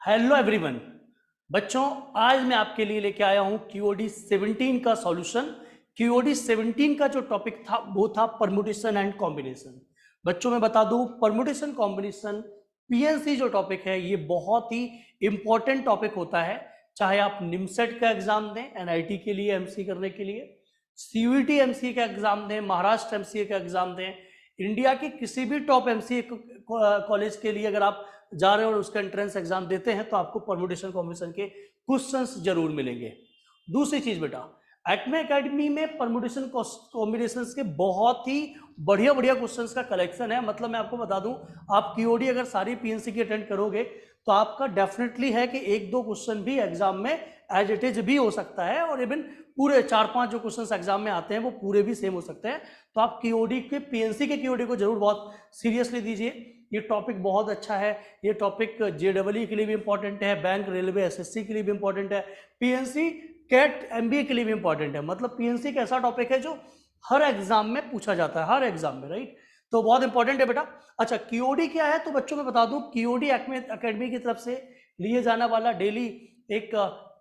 Hello everyone बच्चों, आज मैं आपके लिए लेके आया हूं क्यूओडी 17 का सॉल्यूशन। क्यूओडी 17 का जो टॉपिक था वो था परम्यूटेशन एंड कॉम्बिनेशन। बच्चों मैं बता दूं, परम्यूटेशन कॉम्बिनेशन पीएनसी जो टॉपिक है ये बहुत ही इंपॉर्टेंट टॉपिक होता है। चाहे आप निमसेट का एग्जाम दें एनआईटी के लिए एमसी करने के लिए, सीयूईटी एमसी का एग्जाम दें, महाराष्ट्र एमसीए का एग्जाम दें, इंडिया के किसी भी टॉप एमसीए कॉलेज के लिए अगर आप जा रहे हो और उसका एंट्रेंस एग्जाम देते हैं तो आपको परम्यूटेशन कॉम्बिनेशन के क्वेश्चंस जरूर मिलेंगे। दूसरी चीज बेटा, एक्मे एकेडमी में परम्यूटेशन कॉम्बिनेशंस के बहुत ही बढ़िया बढ़िया क्वेश्चंस का कलेक्शन है। मतलब मैं आपको बता दूं, आप क्यूओडी अगर सारी पीएनसी की अटेंड करोगे तो आपका डेफिनेटली है कि एक दो क्वेश्चन भी एग्जाम में एज इट इज भी हो सकता है, और इवन पूरे 4-5 जो क्वेश्चंस एग्जाम में आते हैं वो पूरे भी सेम हो सकते हैं। तो आप क्यूओडी के पीएनसी के क्यूओडी को जरूर बहुत सीरियसली दीजिए। ये टॉपिक बहुत अच्छा है। ये टॉपिक जेडब्ल्यू के लिए भी इंपॉर्टेंट है, बैंक, रेलवे, एसएससी के लिए भी इंपॉर्टेंट है, पीएनसी, कैट, एमबीए के लिए भी इंपॉर्टेंट है। मतलब पीएनसी एक ऐसा टॉपिक है जो हर एग्जाम में पूछा जाता है, हर एग्जाम में, राइट। तो बहुत इंपॉर्टेंट है बेटा। अच्छा, क्यूओडी क्या है तो बच्चों मैं बता दूं, क्यूओडी एक्मे एकेडमी की तरफ से लिए जाने वाला डेली एक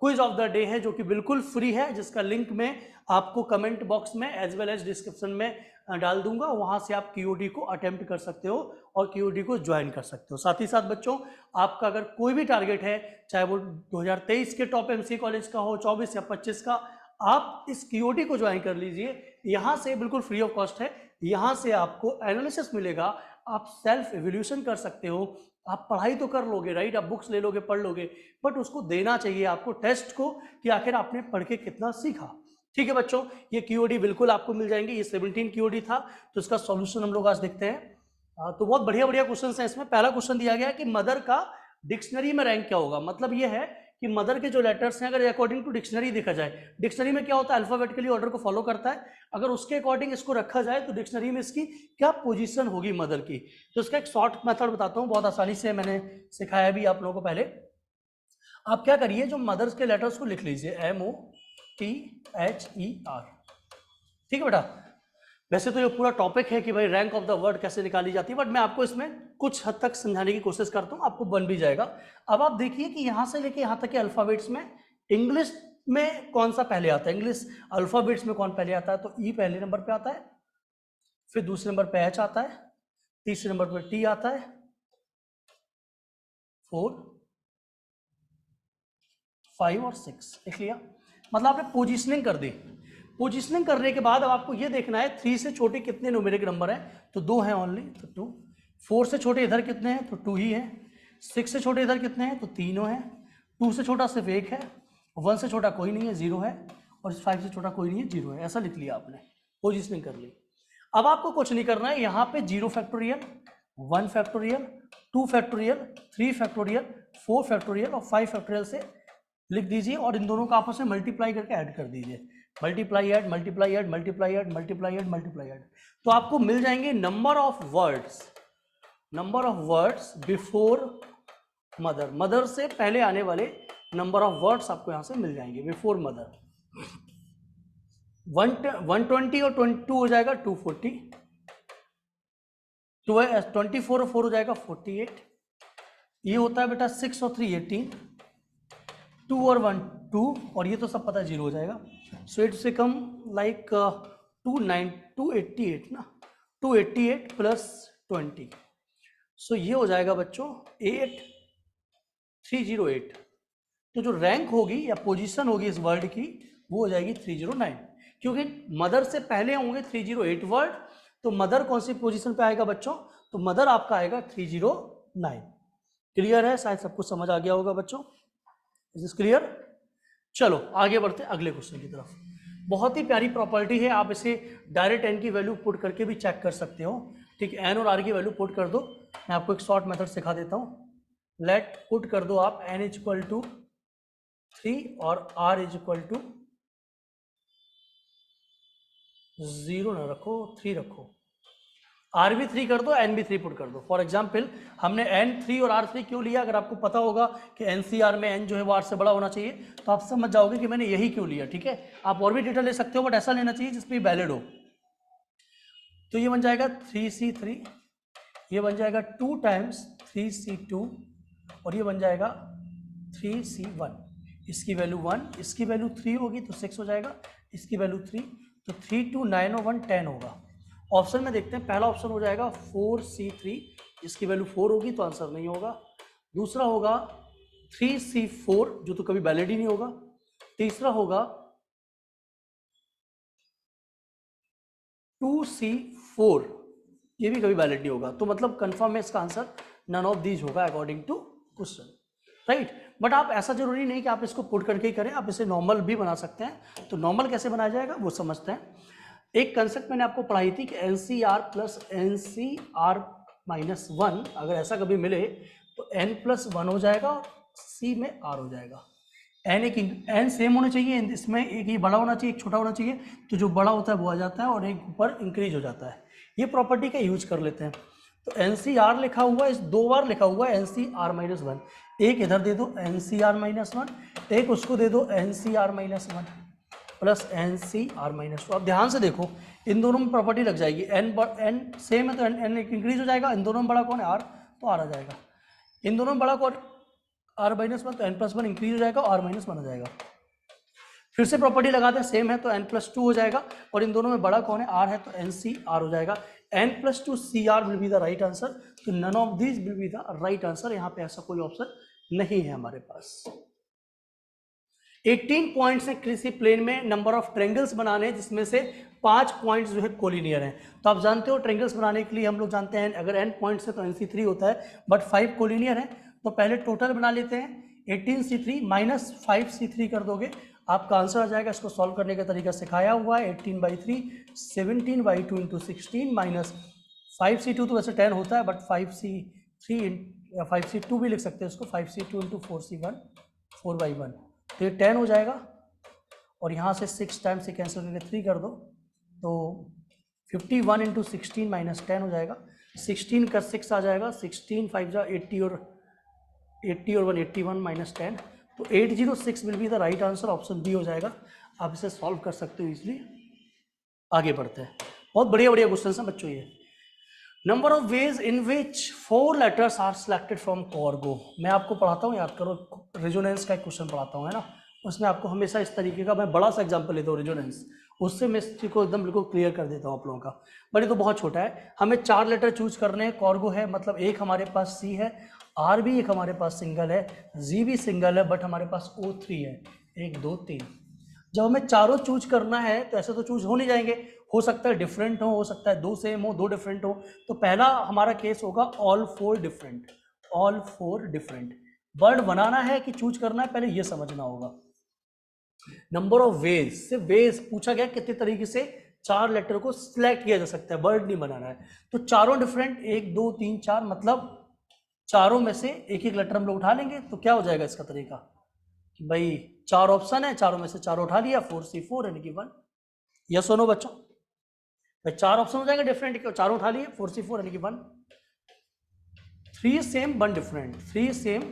क्विज ऑफ द डे है जो कि बिल्कुल फ्री है, जिसका लिंक मैं आपको कमेंट बॉक्स में एज वेल एज डिस्क्रिप्शन में डाल दूंगा। वहां से आप क्यूओडी को अटेम्प्ट कर सकते हो और क्यूओडी को ज्वाइन कर सकते हो। साथ ही साथ बच्चों, आपका अगर कोई भी टारगेट है, चाहे वो 2023 के टॉप एमसी कॉलेज का हो, 24 या 25 का, आप इस क्यूओडी को ज्वाइन कर लीजिए। यहाँ से बिल्कुल फ्री ऑफ कॉस्ट है। यहाँ से आपको एनालिसिस मिलेगा, आप सेल्फ एवोल्यूशन कर सकते हो। आप पढ़ाई तो कर लोगे, राइट, आप बुक्स ले लोगे, पढ़ लोगे, बट उसको देना चाहिए आपको टेस्ट को कि आखिर आपने पढ़ के कितना सीखा। ठीक है बच्चों, ये क्यूओडी बिल्कुल आपको मिल जाएंगे। ये 17 क्यूओडी था, तो इसका सॉल्यूशन हम लोग आज देखते हैं। तो बहुत बढ़िया बढ़िया क्वेश्चन हैं इसमें। पहला क्वेश्चन दिया गया है कि मदर का डिक्शनरी में रैंक क्या होगा। मतलब ये है कि मदर के जो लेटर्स हैं, अगर अकॉर्डिंग टू डिक्शनरी देखा जाए, डिक्शनरी में क्या होता है, अल्फाबेटिकली ऑर्डर को फॉलो करता है। अगर उसके अकॉर्डिंग इसको रखा जाए तो डिक्शनरी में इसकी क्या पोजीशन होगी मदर की। तो इसका एक शॉर्ट मेथड बताता हूँ, बहुत आसानी से मैंने सिखाया भी आप लोगों को पहले। आप क्या करिए, जो मदर्स के लेटर्स को लिख लीजिए, MOTHER। ठीक है बेटा। वैसे तो ये पूरा टॉपिक है कि भाई रैंक ऑफ द वर्ड कैसे निकाली जाती है, बट मैं आपको इसमें कुछ हद तक समझाने की कोशिश करता हूँ, आपको बन भी जाएगा। अब आप देखिए कि यहाँ से लेके यहाँ तक के अल्फाबेट्स में इंग्लिश में कौन सा पहले आता है, इंग्लिश अल्फाबेट्स में कौन पहले आता है। तो ई पहले नंबर पे आता है, फिर दूसरे नंबर पे एच आता है, तीसरे नंबर पे टी आता है, 4, 5 और 6। देख लिया, मतलब आपने पोजिशनिंग कर दी। पोजिशनिंग करने के बाद अब आपको ये देखना है 3 से छोटे कितने न्यूमेरिक नंबर हैं, तो 2 हैं ओनली, तो 2। 4 से छोटे इधर कितने हैं, तो 2 ही है। 6 से छोटे इधर कितने हैं, तो 3 हैं। 2 से छोटा सिर्फ 1 है, 1 से छोटा कोई नहीं है, 0 है, और 5 से छोटा कोई नहीं है, 0 है। ऐसा लिख लिया आपने, पोजिशनिंग कर ली। अब आपको कुछ नहीं करना है, यहाँ पे 0 factorial, 1 factorial, 2 factorial, 3 factorial, 4 factorial और 5 फैक्टोरियल से लिख दीजिए, और इन दोनों का आपस में मल्टीप्लाई करके ऐड कर दीजिए। Multiply add, multiply add, multiply add, multiply add, multiply add, तो आपको मिल जाएंगे number of words, number of words before mother. Mother से पहले आने वाले नंबर ऑफ वर्ड्स आपको यहां से मिल जाएंगे बिफोर मदर। 120 और 22 हो जाएगा 240, 24 और 4 हो जाएगा 48। ये होता है बेटा 6 और 3 18, 2 और 1 2, और ये तो सब पता है 0 हो जाएगा। सो इट्स बिकम लाइक 288 ना, 288 प्लस 20, सो ये हो जाएगा बच्चों 8308। तो जो रैंक होगी या पोजीशन होगी इस वर्ड की वो हो जाएगी 309, क्योंकि मदर से पहले होंगे 308 वर्ड। तो मदर कौन सी पोजीशन पे आएगा बच्चों, तो मदर आपका आएगा 309। क्लियर है, शायद सब कुछ समझ आ गया होगा बच्चों, इज दिस क्लियर। चलो आगे बढ़ते हैं अगले क्वेश्चन की तरफ। बहुत ही प्यारी प्रॉपर्टी है, आप इसे डायरेक्ट एन की वैल्यू पुट करके भी चेक कर सकते हो। ठीक है, एन और आर की वैल्यू पुट कर दो। मैं आपको एक शॉर्ट मेथड सिखा देता हूँ। लेट पुट कर दो आप एन इज इक्वल टू 3 और आर इज इक्वल टू 0 ना रखो, 3 रखो। आर भी 3 कर दो, एन भी 3 पुट कर दो। फॉर एग्जाम्पल हमने एन 3 और आर 3 क्यों लिया, अगर आपको पता होगा कि एनसीआर में एन जो है वो आर से बड़ा होना चाहिए, तो आप समझ जाओगे कि मैंने यही क्यों लिया। ठीक है, आप और भी डेटा ले सकते हो, बट ऐसा लेना चाहिए जिसमें वैलिड हो। तो ये बन जाएगा 3C3 ये बन जाएगा 2 टाइम्स 3C2 और ये बन जाएगा 3C1। इसकी वैल्यू 1, इसकी वैल्यू 3 होगी तो 6 हो जाएगा, इसकी वैल्यू 3, तो 3 2 9 और 1 10 होगा। ऑप्शन में देखते हैं, पहला ऑप्शन हो जाएगा 4C3, इसकी वैल्यू 4 होगी तो आंसर नहीं होगा। दूसरा होगा 3C4 जो तो कभी वैलिड ही नहीं होगा। तीसरा होगा 2C4, ये भी कभी वैलिड नहीं होगा। तो मतलब कंफर्म है इसका आंसर नन ऑफ दीज होगा according to question, right. But आप ऐसा जरूरी नहीं कि आप इसको पुट करके ही करें, आप इसे नॉर्मल भी बना सकते हैं। तो नॉर्मल कैसे बनाया जाएगा वो समझते हैं। एक कंसेप्ट मैंने आपको पढ़ाई थी कि NCR प्लस NCR माइनस 1 अगर ऐसा कभी मिले तो N प्लस 1 हो जाएगा और C में R हो जाएगा। N सेम होना चाहिए, इसमें एक ये बड़ा होना चाहिए, एक छोटा होना चाहिए, तो जो बड़ा होता है वो आ जाता है और एक ऊपर इंक्रीज हो जाता है। ये प्रॉपर्टी का यूज कर लेते हैं। तो NCR लिखा हुआ है, इस 2 बार लिखा हुआ है NCR माइनस 1, एक इधर दे दो NCR माइनस 1, एक उसको दे दो NCR minus 1 plus NCR minus 2। अब ध्यान से देखो, इन दोनों में प्रॉपर्टी लग जाएगी, N सेम है तो N इंक्रीज हो जाएगा, इन दोनों में बड़ा कौन है R, तो R आ जाएगा। इन दोनों में बड़ा कौन R माइनस 1, तो N प्लस 1 इंक्रीज हो जाएगा, R माइनस 1 आ जाएगा। फिर से प्रॉपर्टी लगाते हैं, सेम है तो N प्लस 2 हो जाएगा, और इन दोनों में बड़ा कौन है R है तो NCR हो जाएगा। N plus 2 CR will be the right answer, तो none of these will be the right answer. यहाँ पे ऐसा कोई ऑप्शन नहीं है हमारे पास। 18 पॉइंट्स हैं किसी प्लेन में, नंबर ऑफ ट्रेंगल्स बनाने जिसमें से 5 पॉइंट्स जो है कोलिनियर हैं। तो आप जानते हो ट्रेंगल्स बनाने के लिए हम लोग जानते हैं अगर n पॉइंट्स है तो NC3 होता है, बट 5 कोलिनियर है। तो पहले टोटल बना लेते हैं, 18C3 माइनस 5C3 कर दोगे, आपका आंसर आ जाएगा। इसको सॉल्व करने का तरीका सिखाया हुआ है, 18/3 17/2 इंटू 16 माइनस 5C2 तो वैसे 10 होता है, बट 5C3 या 5C2 भी लिख सकते हैं इसको, 5C2 इंटू 4C1 4/1, तो ये 10 हो जाएगा। और यहाँ से 6 टाइम्स से कैंसिल करके 3 कर दो, तो 51 इंटू 16 माइनस 10 हो जाएगा। 16 का 6 आ जाएगा, 16 5 जा 80 और 1 81 माइनस 10, तो 806 will be the right answer, option B हो जाएगा। आप इसे सॉल्व कर सकते हो इजीली। आगे बढ़ते हैं, बहुत बढ़िया बढ़िया क्वेश्चन हैं बच्चों ये। Number of ways in which 4 letters are selected from cargo. मैं आपको पढ़ाता हूँ, याद करो, रेजोनेंस का एक क्वेश्चन पढ़ाता हूँ, है ना, उसमें आपको हमेशा इस तरीके का मैं बड़ा सा एग्जांपल लेता हूँ रेजोनेंस, उससे मैं इस चीज को एकदम बिल्कुल क्लियर कर देता हूँ आप लोगों का। बट ये तो बहुत छोटा है, हमें 4 लेटर चूज करने हैं। कॉर्गो है मतलब एक हमारे पास C है, R भी एक हमारे पास सिंगल है, G भी सिंगल है, बट हमारे पास O3 है, 1 2 3। जब हमें चारों चूज करना है तो ऐसे तो चूज हो नहीं जाएंगे, हो सकता है डिफरेंट हो सकता है 2 सेम हो, 2 डिफरेंट हो। तो पहला हमारा केस होगा all 4 different, all 4 different. Word बनाना है कि चूज करना है, पहले ये समझना होगा। नंबर ऑफ वेज, से वेज पूछा गया कितने तरीके से 4 लेटर को सिलेक्ट किया जा सकता है, वर्ड नहीं बनाना है। तो चारों डिफरेंट, 1 2 3 4, मतलब चारों में से एक एक लेटर हम लोग उठा लेंगे। तो क्या हो जाएगा इसका तरीका कि भाई 4 ऑप्शन है, चारों में से 4 उठा लिया, 4C4 यानी कि 1। यस और नो बच्चों, भाई 4 ऑप्शन हो जाएंगे डिफरेंट के, चारों उठा लिए, 4C4 यानी कि 1। 3 same 1 different, 3 same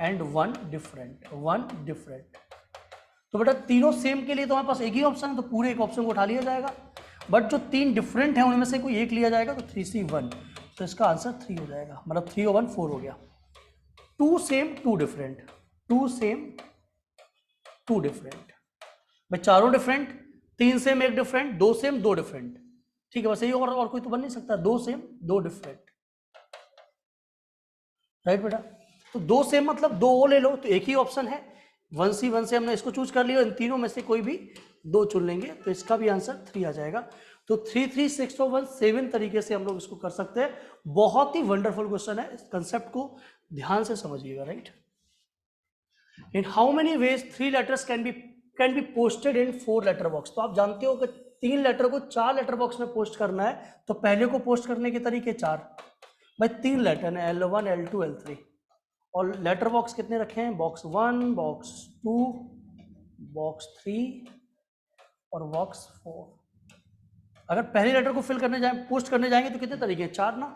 and 1 different, 1 different. तो बेटा तीनों सेम के लिए तो हमारे पास एक ही ऑप्शन है, तो पूरे एक ऑप्शन को उठा लिया जाएगा। बट जो 3 डिफरेंट है उनमें से कोई एक लिया जाएगा, तो 3C1, तो इसका आंसर 3 हो जाएगा, मतलब 3 और 1 4 हो गया। 2 सेम 2 डिफरेंट, 2 सेम 2 डिफरेंट, भाई चारों different, 3 same 1 different, 2 same 2 different, ठीक है, बस यही, और कोई तो बन नहीं सकता। 2 सेम 2 डिफरेंट, राइट बेटा। तो 2 सेम मतलब 2 और ले लो, तो एक ही ऑप्शन है। 1C1 से हमने इसको चूज कर लिया, इन तीनों में से कोई भी 2 चुन लेंगे, तो इसका भी आंसर 3 आ जाएगा। तो 3 3 6 और 1 7 तरीके से हम लोग इसको कर सकते हैं। बहुत ही वंडरफुल क्वेश्चन है, इस कंसेप्ट को ध्यान से समझिएगा, right. In how many ways 3 letters can be posted in 4 letter box. तो आप जानते हो कि 3 लेटर को 4 लेटर बॉक्स में पोस्ट करना है, तो पहले को पोस्ट करने के तरीके 4, भाई 3 लेटर है, L1 L2 L3, और लेटर बॉक्स कितने रखे हैं, बॉक्स 1 बॉक्स 2 बॉक्स 3 और बॉक्स 4। अगर पहले लेटर को फिल करने जाए, पोस्ट करने जाएंगे तो कितने तरीके हैं, 4 ना,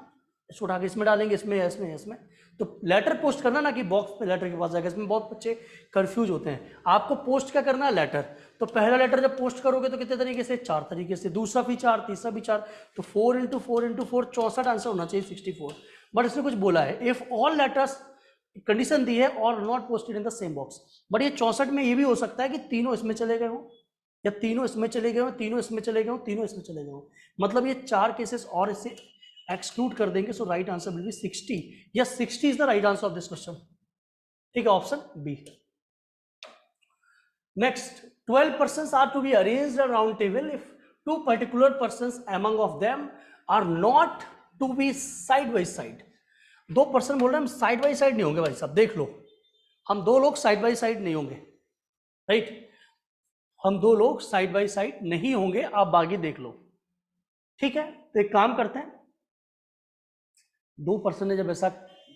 इसको उठा के इसमें डालेंगे, इसमें तो लेटर पोस्ट करना ना कि बॉक्स पे लेटर के पास जाएगा, इसमें बहुत बच्चे कंफ्यूज होते हैं। आपको पोस्ट क्या करना है, लेटर। तो पहला लेटर जब पोस्ट करोगे तो कितने तरीके से, 4 तरीके से, दूसरा भी 4, तीसरा भी 4, तो 4 × 4 × 4 64 आंसर होना चाहिए, 64। बट इसमें कुछ बोला है, इफ ऑल लेटर्स, कंडीशन दी है, और not posted in the same box. But ये 64 में ये भी हो सकता है कि तीनों इसमें चले गए हो, या तीनों इसमें चले गए हो, तीनों इसमें चले गए हो, तीनों इसमें चले गए हो, मतलब ये 4 केसेस और इससे एक्सक्लूड कर देंगे। So right answer will be 60। Yes, 60 is the right answer of this question. ठीक है, option B. Next, 12 persons are to be arranged at round table if 2 particular persons among of them are not to be side by side। 2 person बोल रहे हैं हम side by side नहीं होंगे भाई साहब, देख लो, हम 2 लोग साइड बाई साइड नहीं होंगे, राइट, हम 2 लोग साइड बाई साइड नहीं होंगे, आप बाकी देख लो। ठीक है, तो एक काम करते हैं, 2 पर्सन ने जब ऐसा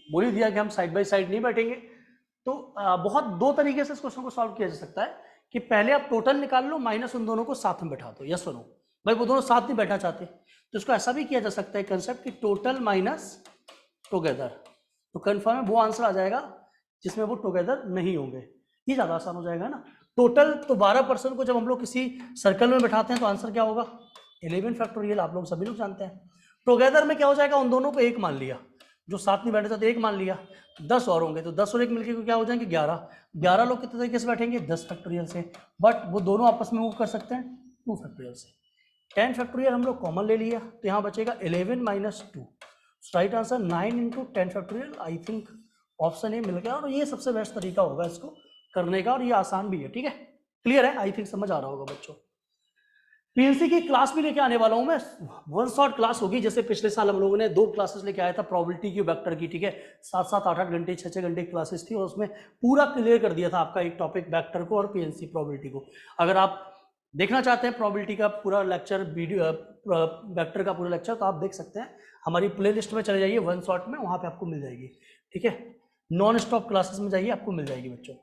बोल ही दिया कि हम साइड बाई साइड नहीं बैठेंगे, तो बहुत 2 तरीके से इस क्वेश्चन को सॉल्व किया जा सकता है कि पहले आप टोटल निकाल लो माइनस उन दोनों को साथ में बैठा दो, यस और नो। भाई वो दोनों साथ नहीं बैठना चाहते, तो इसको ऐसा भी किया जा सकता है कंसेप्ट कि टोटल माइनस टुगेदर, तो कन्फर्म है वो आंसर आ जाएगा जिसमें वो टुगेदर नहीं होंगे, ये ज़्यादा आसान हो जाएगा ना। टोटल तो 12 पर्सन को जब हम लोग किसी सर्कल में बैठाते हैं तो आंसर क्या होगा, 11 फैक्टोरियल, आप लोग सभी लोग जानते हैं। टुगेदर में क्या हो जाएगा, उन दोनों को 1 मान लिया, जो साथ नहीं बैठे थे तो 1 मान लिया, 10 और होंगे तो 10 और 1 मिलकर क्या हो जाएंगे, 11 लोग कितने तरीके से बैठेंगे, 10 फैक्टोरियल से, बट वो दोनों आपस में मूव कर सकते हैं 2 फैक्टोरियल से। 10 फैक्टोरियल हम लोग कॉमन ले लिया, तो यहाँ बचेगा 11 - 2, right answer 9 × 10 factorial. I think option A मिल गया, और ये सबसे बेस्ट तरीका होगा इसको करने का, और ये आसान भी है। ठीक है, क्लियर है, आई थिंक समझ आ रहा होगा बच्चों। पीएनसी की क्लास भी लेके आने वाला हूं मैं, 1 शॉट क्लास होगी, जैसे पिछले साल हम लोगों ने 2 क्लासेस लेके आया था प्रोबेबिलिटी की, वेक्टर की। ठीक है, 7-7, 8-8 घंटे, 6-6 घंटे क्लासेस थी, और उसमें पूरा क्लियर कर दिया था आपका एक टॉपिक वेक्टर को और पीएनसी प्रोबेबिलिटी को। अगर आप देखना चाहते हैं प्रोबेबिलिटी का पूरा लेक्चर, वीडियो वेक्टर का पूरा लेक्चर, तो आप देख सकते हैं, हमारी प्ले लिस्ट में चले जाइए 1 शॉट में, वहां पर आपको मिल जाएगी। ठीक है, नॉन स्टॉप क्लासेस में जाइए, आपको मिल जाएगी बच्चों।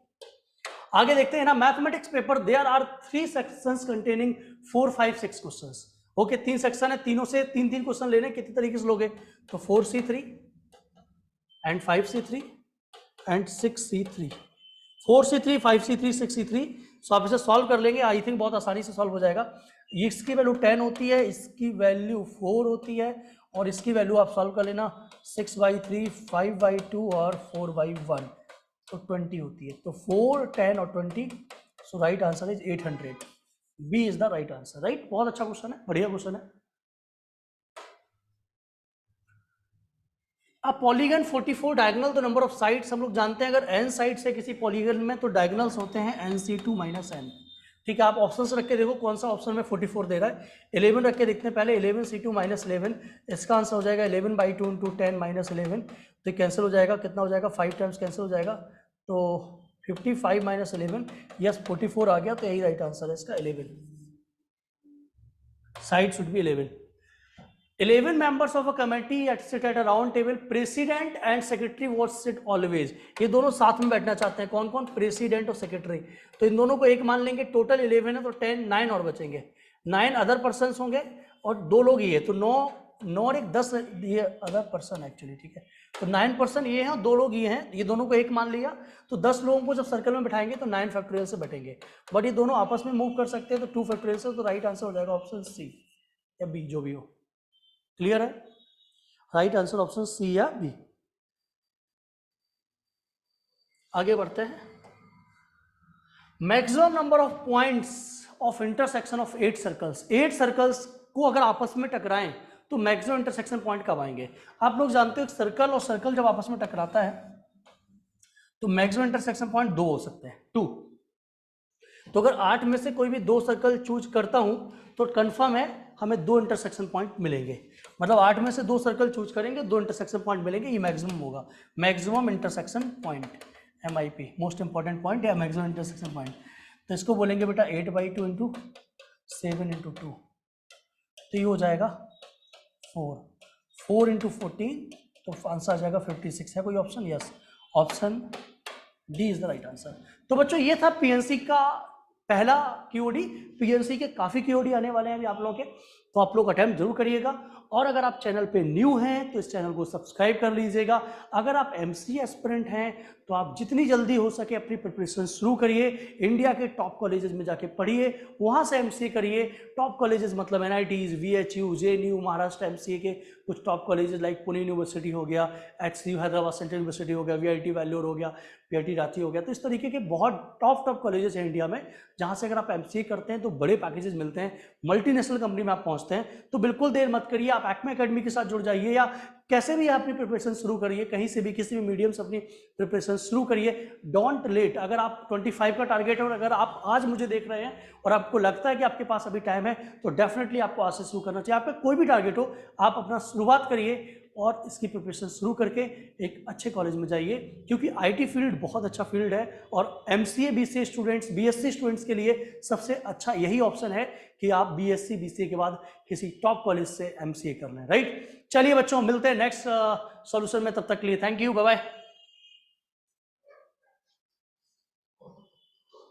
आगे देखते हैं ना, mathematics paper, there are 3 sections containing 4, 5, 6 questions. Okay, 3 section है, तीनों से 3-3 क्वेश्चन लेने, कितने तरीके से लोगे, तो 4C3 and 5C3 and 6C3, 4C3, 5C3, 6C3। सो आप इसे सॉल्व कर लेंगे, आई थिंक बहुत आसानी से सॉल्व हो जाएगा। इसकी वैल्यू 10 होती है, इसकी वैल्यू 4 होती है, और इसकी वैल्यू आप सॉल्व कर लेना 6/3, 5/2 और 4/1, तो 20 होती है। तो 4, 10 और 20, so right answer is 800। B is the right answer, right. बहुत अच्छा क्वेश्चन है, बढ़िया क्वेश्चन है। अब पॉलीगन 44 डायगोनल, तो नंबर ऑफ साइड्स हम लोग जानते हैं, अगर n साइड से किसी पॉलीगन में तो डायगोनल्स होते हैं nc2 - n। ठीक है, आप ऑप्शंस रख के देखो कौन सा ऑप्शन में 44 दे रहा है। 11 रख के देखते हैं पहले, 11c2 - 11, इसका आंसर हो जाएगा 11/2 × 10 - 11, तो कैंसिल हो जाएगा, कितना हो जाएगा, 5 टाइम्स कैंसिल हो जाएगा, तो 55 - 11, यस 44 आ गया, तो यही राइट आंसर है इसका, 11 side should be 11। 11 members of a committee sit at a round table, president and secretary was sit always। ये दोनों साथ में बैठना चाहते हैं, कौन कौन, प्रेसिडेंट और सेक्रेटरी, तो इन दोनों को 1 मान लेंगे, टोटल 11 है, तो 10, 9 और बचेंगे, 9 अदर पर्सन होंगे, और 2 लोग ये है, तो 9 और 1 10 ये अदर पर्सन एक्चुअली। ठीक है, तो 9 पर्सन ये हैं और 2 लोग ये हैं, ये दोनों को 1 मान लिया, तो 10 लोगों को जब सर्कल में बैठाएंगे तो 9 फैक्टोरियल से बैठेंगे, बट ये दोनों आपस में मूव कर सकते हैं, तो 2 फैक्टोरियल से, तो राइट आंसर हो जाएगा ऑप्शन सी या बी, जो भी हो। क्लियर है, राइट आंसर ऑप्शन सी या बी। आगे बढ़ते हैं। Maximum number of points of intersection of 8 circles, 8 circles को अगर आपस में टकराएं तो मैक्सिमम इंटरसेक्शन पॉइंट कब आएंगे। आप लोग जानते हो सर्कल और सर्कल जब आपस में टकराता है तो मैक्सिमम इंटरसेक्शन पॉइंट 2 हो सकते हैं, 2। तो अगर 8 में से कोई भी 2 सर्कल चूज करता हूं तो कंफर्म है हमें 2 इंटरसेक्शन पॉइंट मिलेंगे, मतलब 8 में से 2 सर्कल चूज करेंगे, 2 इंटरसेक्शन पॉइंट मिलेंगे, ये मैक्सिमम होगा, maximum intersection point, MIP, most important point या मैक्सिमम इंटरसेक्शन पॉइंट। तो इसको बोलेंगे बेटा 8/2 × 7 × 2, तो ये हो जाएगा 4 × 14, तो आंसर आ जाएगा 56। है कोई option, yes option D is the right answer. तो बच्चों ये था पीएनसी का पहला क्यूओडी। पीएनसी के काफी क्यूओडी आने वाले हैं अभी आप लोगों के, तो आप लोग अटेम्प्ट जरूर करिएगा। और अगर आप चैनल पे न्यू हैं तो इस चैनल को सब्सक्राइब कर लीजिएगा। अगर आप एमसीए एस्पिरेंट हैं तो आप जितनी जल्दी हो सके अपनी प्रिपरेशन शुरू करिए, इंडिया के टॉप कॉलेजेस में जाके पढ़िए, वहाँ से एमसीए करिए। टॉप कॉलेजेस मतलब एनआईटीज, वीएचयू, जेएनयू, महाराष्ट्र एमसीए के कुछ top colleges like Pune university हो गया, एचसीयू हैदराबाद सेंट्रल यूनिवर्सिटी हो गया, वीआईटी वैल्योर हो गया, वीआईटी रांची हो गया। तो इस तरीके के बहुत टॉप कॉलेजेस हैं इंडिया में, जहाँ से अगर आप एमसीए करते हैं तो बड़े पैकेजेस मिलते हैं, मल्टीनेशनल कंपनी में आप पहुँचते हैं। तो बिल्कुल देर मत करिए, आप एक्मे एकेडमी के साथ जुड़ जाइए या कैसे भी अपनी प्रिपरेशन शुरू करिए, कहीं से भी किसी भी मीडियम से अपनी प्रिपरेशन शुरू करिए। Don't let. अगर आप 25 का टारगेट है और अगर आप आज मुझे देख रहे हैं और आपको लगता है कि आपके पास अभी टाइम है तो डेफिनेटली आपको आज से शुरू करना चाहिए। आपका कोई भी टारगेट हो, आप अपना शुरुआत करिए और इसकी प्रिपरेशन शुरू करके एक अच्छे कॉलेज में जाइए, क्योंकि आईटी फील्ड बहुत अच्छा फील्ड है और MCA BCA students, BSc students के लिए सबसे अच्छा यही ऑप्शन है कि आप बीएससी बीसीए के बाद किसी टॉप कॉलेज से एमसीए कर लें, राइट। चलिए बच्चों, मिलते हैं नेक्स्ट सॉल्यूशन में, तब तक के लिए थैंक यू, बाय बाय।